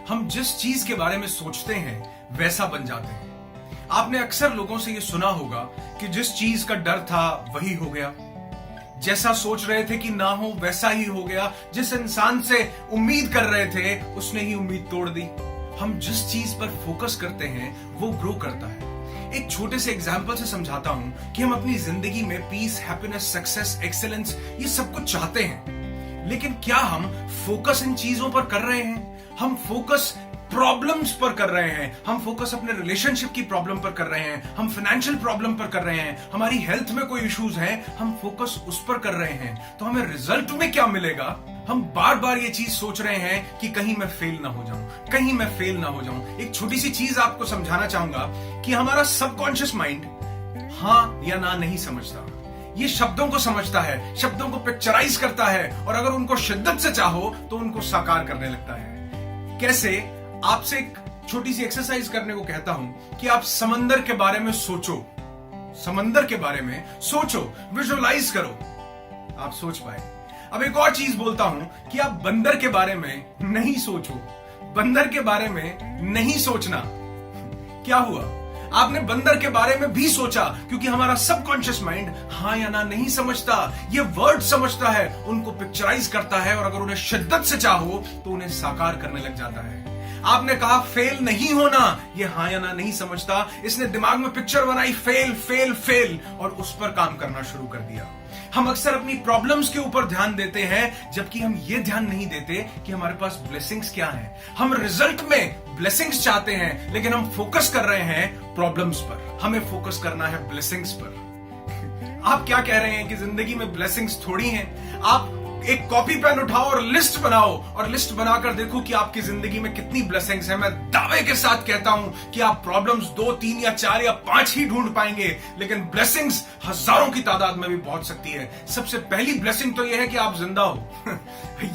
हम जिस चीज के बारे में सोचते हैं वैसा बन जाते हैं। आपने अक्सर लोगों से यह सुना होगा कि जिस चीज का डर था वही हो गया, जैसा सोच रहे थे कि ना हो वैसा ही हो गया, जिस इंसान से उम्मीद कर रहे थे उसने ही उम्मीद तोड़ दी। हम जिस चीज पर फोकस करते हैं वो ग्रो करता है। एक छोटे से एग्जाम्पल से समझाता हूं कि हम अपनी जिंदगी में पीस, हैप्पीनेस, सक्सेस, एक्सेलेंस ये सब कुछ चाहते हैं, लेकिन क्या हम फोकस इन चीजों पर कर रहे हैं? हम फोकस प्रॉब्लम्स पर कर रहे हैं, हम फोकस अपने रिलेशनशिप की प्रॉब्लम पर कर रहे हैं, हम फाइनेंशियल प्रॉब्लम पर कर रहे हैं, हमारी हेल्थ में कोई इश्यूज हैं, हम फोकस उस पर कर रहे हैं। तो हमें रिजल्ट में क्या मिलेगा? हम बार बार ये चीज सोच रहे हैं कि कहीं मैं फेल ना हो जाऊं, कहीं मैं फेल ना हो जाऊं। एक छोटी सी चीज आपको समझाना चाहूंगा कि हमारा सबकॉन्शियस माइंड हाँ या ना नहीं समझता, ये शब्दों को समझता है, शब्दों को पिक्चराइज करता है, और अगर उनको शिद्दत से चाहो तो उनको साकार करने लगता है। कैसे? आपसे एक छोटी सी एक्सरसाइज करने को कहता हूं कि आप समंदर के बारे में सोचो, समंदर के बारे में सोचो, विजुअलाइज करो, आप सोच पाए। अब एक और चीज बोलता हूं कि आप बंदर के बारे में नहीं सोचो, बंदर के बारे में नहीं सोचना। क्या हुआ? आपने बंदर के बारे में भी सोचा, क्योंकि हमारा सबकॉन्शियस माइंड हाँ या ना नहीं समझता, ये वर्ड समझता है, उनको पिक्चराइज करता है, और अगर उन्हें शिद्दत से चाहो तो उन्हें साकार करने लग जाता है। आपने कहा फेल नहीं होना, ये हाँ या ना नहीं समझता, इसने दिमाग में पिक्चर बनाई फेल फेल फेल, और उस पर काम करना शुरू कर दिया। हम अक्सर अपनी प्रॉब्लम्स के ऊपर ध्यान देते हैं, जबकि हम ये ध्यान नहीं देते कि हमारे पास ब्लेसिंग्स क्या हैं। हम रिजल्ट में ब्लेसिंग्स चाहते हैं, लेकिन हम फोकस कर रहे हैं प्रॉब्लम्स पर। हमें फोकस करना है ब्लेसिंग्स पर। आप क्या कह रहे हैं कि जिंदगी में ब्लेसिंग्स थोड़ी हैं? आप एक कॉपी पेन उठाओ और लिस्ट बनाओ, और लिस्ट बनाकर देखो कि आपकी जिंदगी में कितनी ब्लेसिंग्स हैं। मैं दावे के साथ कहता हूं कि आप प्रॉब्लम्स 2, 3 या 4 या 5 ही ढूंढ पाएंगे, लेकिन ब्लेसिंग्स हजारों की तादाद में भी पहुंच सकती है। सबसे पहली ब्लेसिंग तो यह है कि आप जिंदा हो।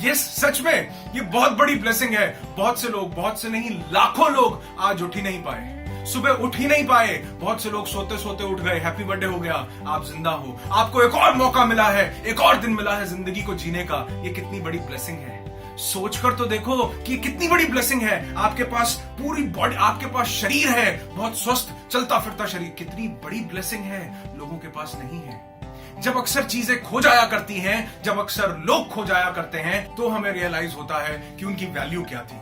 ये सच में ये बहुत बड़ी ब्लेसिंग है। बहुत से लोग, बहुत से नहीं लाखों लोग आज उठ ही नहीं पाए, सुबह उठ ही नहीं पाए। बहुत से लोग सोते सोते उठ गए, हैप्पी बर्थडे हो गया, आप जिंदा हो, आपको एक और मौका मिला है, एक और दिन मिला है जिंदगी को जीने का। ये कितनी बड़ी ब्लेसिंग है। सोचकर तो देखो कि कितनी बड़ी ब्लेसिंग है। आपके पास पूरी बॉडी, आपके पास शरीर है, बहुत स्वस्थ चलता फिरता शरीर, कितनी बड़ी ब्लेसिंग है, लोगों के पास नहीं है। जब अक्सर चीजें खो जाया करती हैं, जब अक्सर लोग खो जाया करते हैं, तो हमें रियलाइज होता है कि उनकी वैल्यू क्या थी।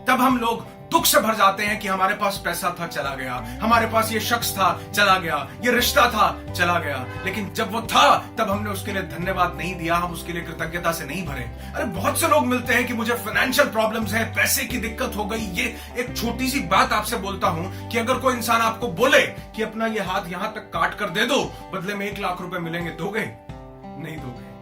तब हम लोग दुख से भर जाते हैं कि हमारे पास पैसा था, चला गया, हमारे पास ये शख्स था, चला गया, ये रिश्ता था, चला गया। लेकिन जब वो था तब हमने उसके लिए धन्यवाद नहीं दिया, हम उसके लिए कृतज्ञता से नहीं भरे। अरे बहुत से लोग मिलते हैं कि मुझे फाइनेंशियल प्रॉब्लम्स है, पैसे की दिक्कत हो गई। ये एक छोटी सी बात आपसे बोलता हूं कि अगर कोई इंसान आपको बोले कि अपना ये हाथ यहां तक काट कर दे दो, बदले में 1 लाख रुपए मिलेंगे, दोगे? नहीं दोगे।